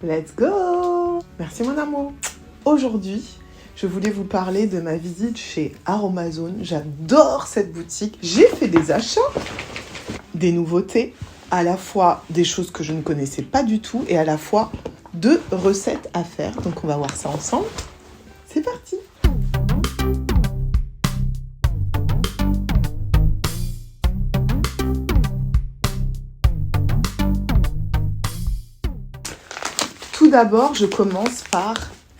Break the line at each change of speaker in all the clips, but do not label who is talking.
Let's go! Merci mon amour. Aujourd'hui, je voulais vous parler de ma visite chez Aromazone. J'adore cette boutique. J'ai fait des achats, des nouveautés, à la fois des choses que je ne connaissais pas du tout et à la fois deux recettes à faire. Donc on va voir ça ensemble. C'est parti! Tout d'abord, je commence par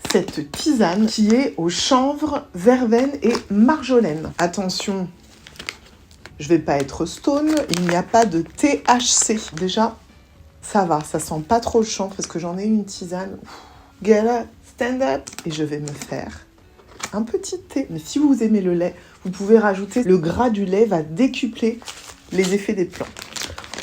cette tisane qui est au chanvre, verveine et marjolaine. Attention, je vais pas être stone, il n'y a pas de THC. Déjà, ça va, ça sent pas trop le chanvre parce que j'en ai une tisane. Get up, stand up. Et je vais me faire un petit thé. Mais si vous aimez le lait, vous pouvez rajouter. Le gras du lait va décupler les effets des plantes.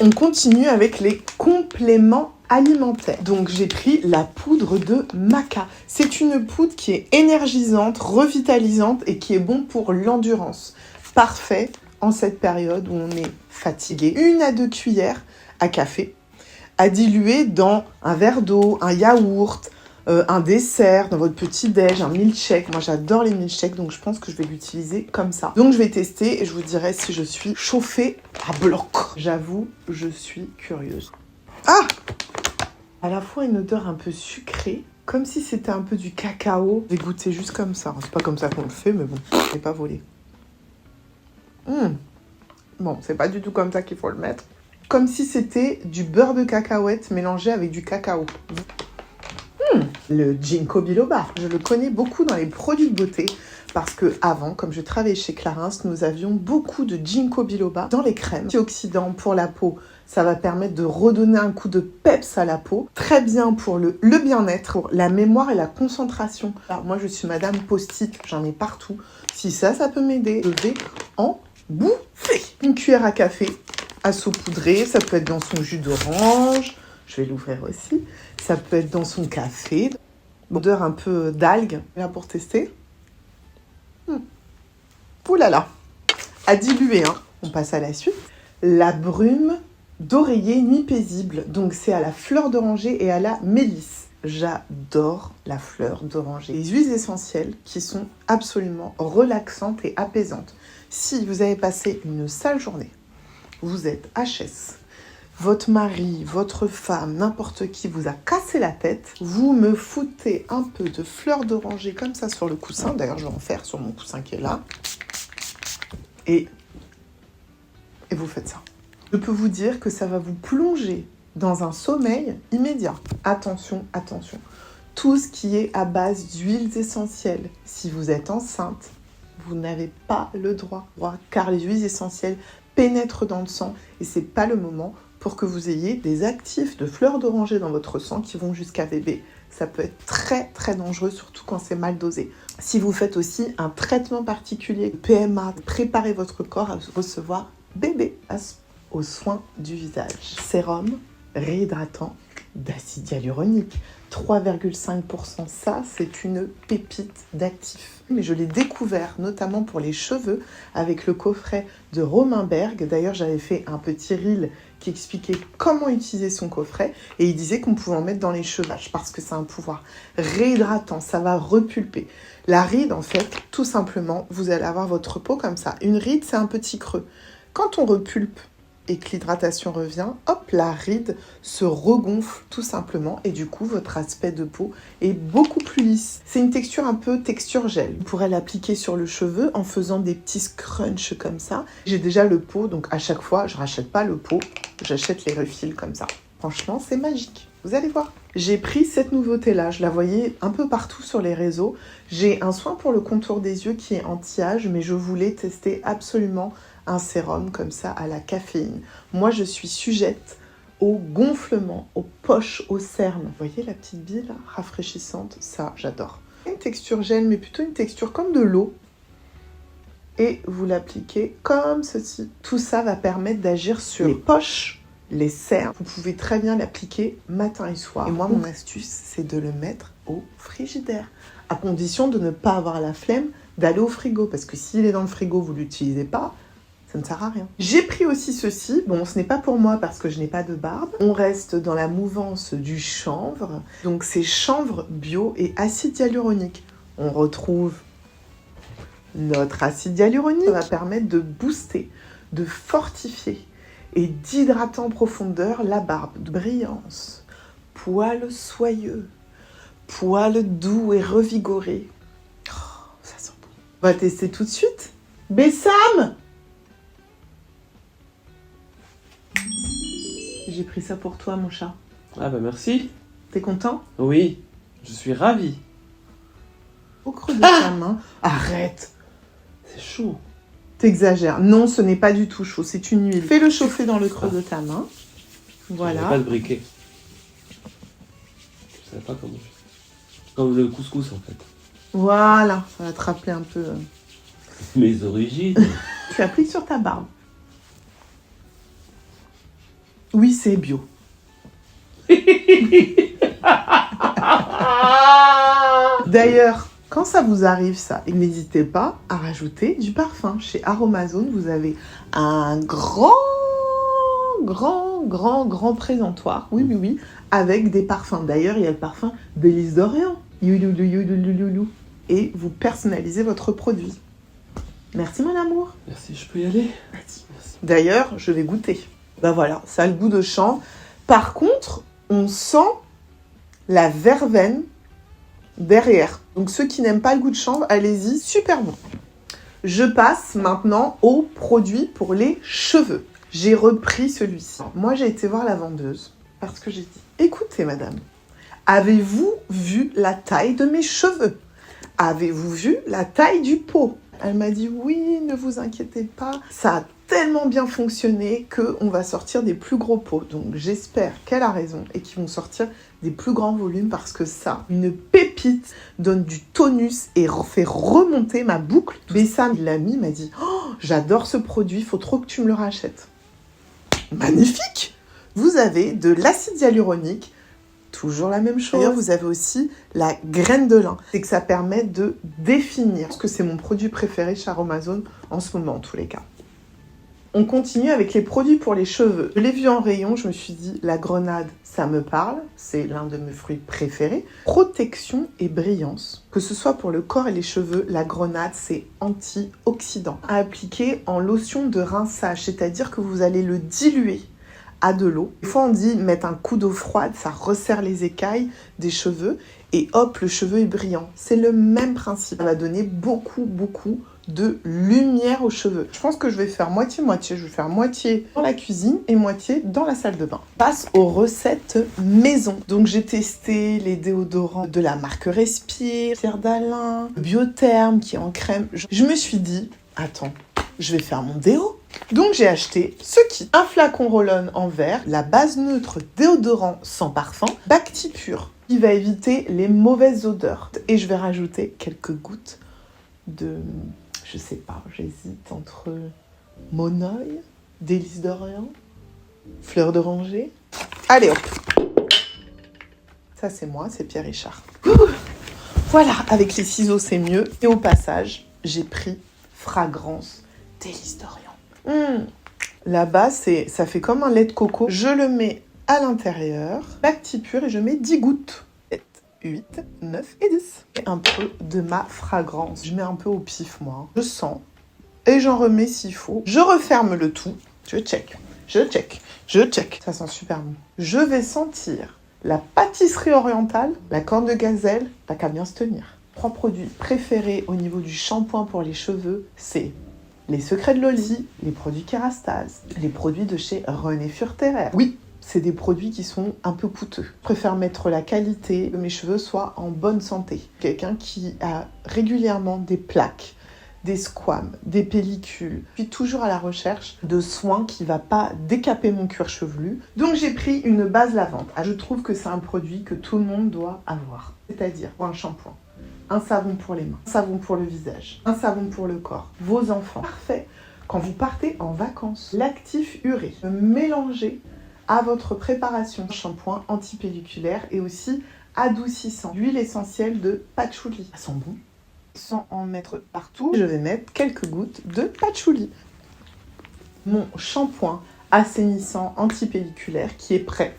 On continue avec les compléments alimentaires. Donc j'ai pris la poudre de maca. C'est une poudre qui est énergisante, revitalisante et qui est bon pour l'endurance. Parfait en cette période où on est fatigué. 1 à 2 cuillères à café à diluer dans un verre d'eau, un yaourt, un dessert, dans votre petit-déj, un milkshake. Moi, j'adore les milkshakes, donc je pense que je vais l'utiliser comme ça. Donc, je vais tester et je vous dirai si je suis chauffée à bloc. J'avoue, je suis curieuse. Ah! À la fois une odeur un peu sucrée, comme si c'était un peu du cacao. Je vais goûter juste comme ça. C'est pas comme ça qu'on le fait, mais bon, je l'ai pas volé. Bon, c'est pas du tout comme ça qu'il faut le mettre. Comme si c'était du beurre de cacahuète mélangé avec du cacao. Le ginkgo biloba, je le connais beaucoup dans les produits de beauté parce que avant, comme je travaillais chez Clarins, nous avions beaucoup de ginkgo biloba dans les crèmes. Antioxydant pour la peau, ça va permettre de redonner un coup de peps à la peau. Très bien pour le bien-être, pour la mémoire et la concentration. Alors moi, je suis madame post-it, j'en ai partout. Si ça peut m'aider, je vais en bouffer. Une cuillère à café à saupoudrer, ça peut être dans son jus d'orange. Je vais l'ouvrir aussi. Ça peut être dans son café. Odeur un peu d'algues. Là pour tester. Ouh là là. À diluer, hein. On passe à la suite. La brume d'oreiller nuit paisible. Donc c'est à la fleur d'oranger et à la mélisse. J'adore la fleur d'oranger. Les huiles essentielles qui sont absolument relaxantes et apaisantes. Si vous avez passé une sale journée, vous êtes HS, votre mari, votre femme, n'importe qui vous a cassé la tête, vous me foutez un peu de fleur d'oranger comme ça sur le coussin. D'ailleurs, je vais en faire sur mon coussin qui est là. Et vous faites ça. Je peux vous dire que ça va vous plonger dans un sommeil immédiat. Attention, attention. Tout ce qui est à base d'huiles essentielles, si vous êtes enceinte, vous n'avez pas le droit, car les huiles essentielles pénètrent dans le sang et c'est pas le moment pour que vous ayez des actifs de fleurs d'oranger dans votre sang qui vont jusqu'à bébé. Ça peut être très très dangereux, surtout quand c'est mal dosé. Si vous faites aussi un traitement particulier, PMA, préparez votre corps à recevoir bébé aux soins du visage. Sérum réhydratant d'acide hyaluronique. 3,5%, ça c'est une pépite d'actifs. Mais je l'ai découvert notamment pour les cheveux avec le coffret de Romain Berg. D'ailleurs j'avais fait un petit reel qui expliquait comment utiliser son coffret et il disait qu'on pouvait en mettre dans les cheveux parce que c'est un pouvoir réhydratant, ça va repulper. La ride en fait, tout simplement, vous allez avoir votre peau comme ça. Une ride c'est un petit creux. Quand on repulpe et que l'hydratation revient, hop, la ride se regonfle tout simplement et du coup, votre aspect de peau est beaucoup plus lisse. C'est une texture un peu texture gel. Vous pourrez l'appliquer sur le cheveu en faisant des petits scrunchs comme ça. J'ai déjà le pot, donc à chaque fois, je rachète pas le pot, j'achète les refils comme ça. Franchement, c'est magique. Vous allez voir. J'ai pris cette nouveauté-là, je la voyais un peu partout sur les réseaux. J'ai un soin pour le contour des yeux qui est anti-âge, mais je voulais tester absolument un sérum comme ça à la caféine. Moi, je suis sujette au gonflement, aux poches, aux cernes. Vous voyez la petite bille là, rafraîchissante? Ça, j'adore. Une texture gel, mais plutôt une texture comme de l'eau. Et vous l'appliquez comme ceci. Tout ça va permettre d'agir sur les poches, les cernes. Vous pouvez très bien l'appliquer matin et soir. Et moi, mon astuce, c'est de le mettre au frigidaire. À condition de ne pas avoir la flemme d'aller au frigo. Parce que s'il est dans le frigo, vous ne l'utilisez pas, Ça ne sert à rien. J'ai pris aussi ceci. Bon, ce n'est pas pour moi parce que je n'ai pas de barbe. On reste dans la mouvance du chanvre. Donc, c'est chanvre bio et acide hyaluronique. On retrouve notre acide hyaluronique. Ça va permettre de booster, de fortifier et d'hydrater en profondeur la barbe. De brillance, poils soyeux, poils doux et revigorés. Oh, ça sent bon. On va tester tout de suite. Bessam! J'ai pris ça pour toi, mon chat.
Ah bah merci.
T'es content?
Oui, je suis ravi.
Au creux de ta main. Arrête!
C'est chaud.
T'exagères. Non, ce n'est pas du tout chaud, c'est une huile. Fais-le chauffer dans le creux de ta main.
Voilà.
Voilà.
Pas de briquet. Je savais pas comment je fais. Comme le couscous en fait.
Voilà, ça va te rappeler un peu.
Mes origines.
Tu appliques sur ta barbe. Oui, c'est bio. D'ailleurs, quand ça vous arrive ça, n'hésitez pas à rajouter du parfum. Chez Aromazone, vous avez un grand présentoir, oui, avec des parfums. D'ailleurs, il y a le parfum d'Élise d'Orient. Youloulou, youloulouloulou. Et vous personnalisez votre produit. Merci mon amour.
Merci, je peux y aller?
Merci. D'ailleurs, je vais goûter. Ben voilà, ça a le goût de chanvre. Par contre, on sent la verveine derrière. Donc ceux qui n'aiment pas le goût de chanvre, allez-y, super bon. Je passe maintenant aux produits pour les cheveux. J'ai repris celui-ci. Moi, j'ai été voir la vendeuse parce que j'ai dit, écoutez madame, avez-vous vu la taille de mes cheveux? Avez-vous vu la taille du pot? Elle m'a dit, oui, ne vous inquiétez pas, ça a tellement bien fonctionné qu'on va sortir des plus gros pots. Donc j'espère qu'elle a raison et qu'ils vont sortir des plus grands volumes parce que ça, une pépite, donne du tonus et fait remonter ma boucle. Bessam, l'ami, m'a dit, oh, j'adore ce produit, il faut trop que tu me le rachètes. Magnifique! Vous avez de l'acide hyaluronique, toujours la même chose. D'ailleurs, vous avez aussi la graine de lin. C'est que ça permet de définir. Parce que c'est mon produit préféré chez Aromazone en ce moment, en tous les cas. On continue avec les produits pour les cheveux. Je l'ai vu en rayon, je me suis dit, la grenade, ça me parle. C'est l'un de mes fruits préférés. Protection et brillance. Que ce soit pour le corps et les cheveux, la grenade, c'est antioxydant. À appliquer en lotion de rinçage, c'est-à-dire que vous allez le diluer à de l'eau. Des fois, on dit mettre un coup d'eau froide, ça resserre les écailles des cheveux et hop, le cheveu est brillant. C'est le même principe. Ça va donner beaucoup de lumière aux cheveux. Je pense que je vais faire moitié-moitié. Je vais faire moitié dans la cuisine et moitié dans la salle de bain. On passe aux recettes maison. Donc, j'ai testé les déodorants de la marque Respire, Pierre d'Alain, Biotherme qui est en crème. Je me suis dit, attends, je vais faire mon déo. Donc j'ai acheté ce kit, un flacon roll-on en verre, la base neutre déodorant sans parfum, Bacti Pur, qui va éviter les mauvaises odeurs. Et je vais rajouter quelques gouttes de, je sais pas, j'hésite entre Monoï, d'Élise d'Orient, fleur d'oranger. Allez hop. Ça c'est moi, c'est Pierre Richard. Voilà, avec les ciseaux c'est mieux. Et au passage, j'ai pris fragrance d'Élise d'Orient. Là-bas, ça fait comme un lait de coco. Je le mets à l'intérieur, Bacti Pur, et je mets 10 gouttes. 7, 8, 9 et 10. Et un peu de ma fragrance. Je mets un peu au pif, moi. Je sens. Et j'en remets s'il faut. Je referme le tout. Je check. Ça sent super bon. Je vais sentir la pâtisserie orientale, la corne de gazelle, t'as qu'à bien se tenir. 3 produits préférés au niveau du shampoing pour les cheveux, c'est les secrets de Loli, les produits Kérastase, les produits de chez René Furterer. Oui, c'est des produits qui sont un peu coûteux. Je préfère mettre la qualité, que mes cheveux soient en bonne santé. Quelqu'un qui a régulièrement des plaques, des squames, des pellicules. Je suis toujours à la recherche de soins qui ne va pas décaper mon cuir chevelu. Donc j'ai pris une base lavande. Je trouve que c'est un produit que tout le monde doit avoir. C'est-à-dire pour un shampoing. Un savon pour les mains, un savon pour le visage, un savon pour le corps, vos enfants. Parfait. Quand vous partez en vacances, l'actif urée, mélangez à votre préparation shampoing antipelliculaire et aussi adoucissant. L'huile essentielle de patchouli. Ça sent bon. Sans en mettre partout, je vais mettre quelques gouttes de patchouli. mon shampoing assainissant antipelliculaire qui est prêt.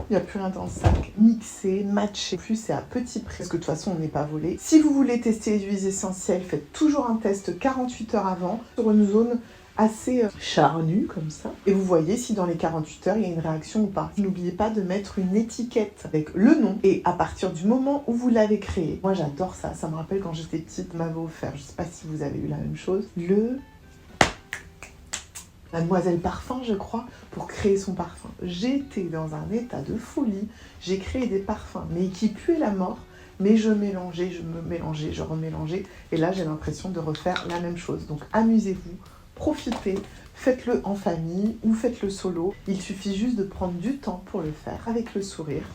Il n'y a plus rien dans le sac. Mixé, matché. En plus, c'est à petit prix parce que de toute façon, on n'est pas volé. Si vous voulez tester les huiles essentielles, faites toujours un test 48 heures avant sur une zone assez charnue comme ça. Et vous voyez si dans les 48 heures, il y a une réaction ou pas. N'oubliez pas de mettre une étiquette avec le nom et à partir du moment où vous l'avez créé. Moi, j'adore ça. Ça me rappelle quand j'étais petite, m'avait offert, je ne sais pas si vous avez eu la même chose, Mademoiselle Parfum, je crois, pour créer son parfum. J'étais dans un état de folie. J'ai créé des parfums, mais qui puaient la mort. Mais je mélangeais, je remélangeais. Et là, j'ai l'impression de refaire la même chose. Donc, amusez-vous, profitez, faites-le en famille ou faites-le solo. Il suffit juste de prendre du temps pour le faire, avec le sourire,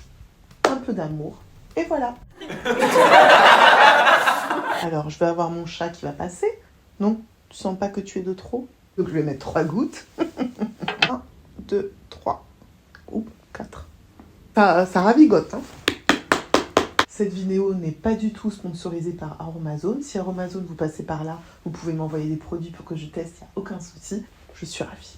un peu d'amour. Et voilà. Alors, je vais avoir mon chat qui va passer. Non, tu sens pas que tu es de trop ? Donc je vais mettre 3 gouttes. 1, 2, 3. Ou 4. Ça ravigote. Hein. Cette vidéo n'est pas du tout sponsorisée par Aromazone. Si Aromazone, vous passez par là, vous pouvez m'envoyer des produits pour que je teste. Il n'y a aucun souci. Je suis ravie.